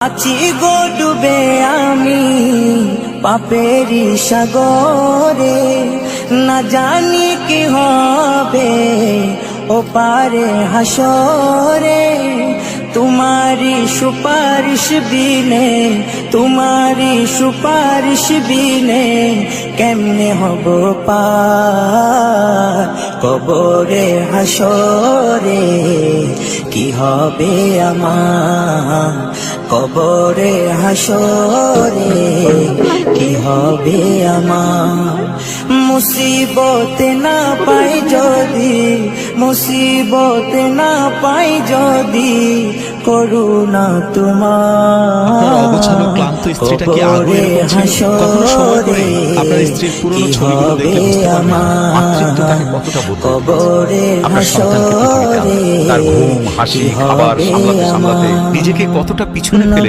আছি গো ডুবে আমি পাপেরি সাগরে, না জানি কি হবে ও পারে হাসরে। তোমারি সুপারিশ বিনে, তোমারি সুপারিশ বিনে কেমনে হব পার কবরে হাসরে। কি হবে আমার কবরে হাসরে, কি হবে আমার। মুসিবতে না পাই যদি, মুসিবতে না পাই যদি করুণা তোমার অগোছালো ক্লান্ত স্ত্রীটা কি আগুনে পৌঁছে কখনো সময় করে আপনার স্ত্রীর পুরনো ছবিগুলো দেখে বুঝতে পারবেন মাতৃত্ব তাকে কতটা বদলে আপনার সন্তানকে পৃথিবীতে তার ঘুম হাসি খাবার সামলাতে সামলাতে নিজেকে কতটা পিছনে ফেলে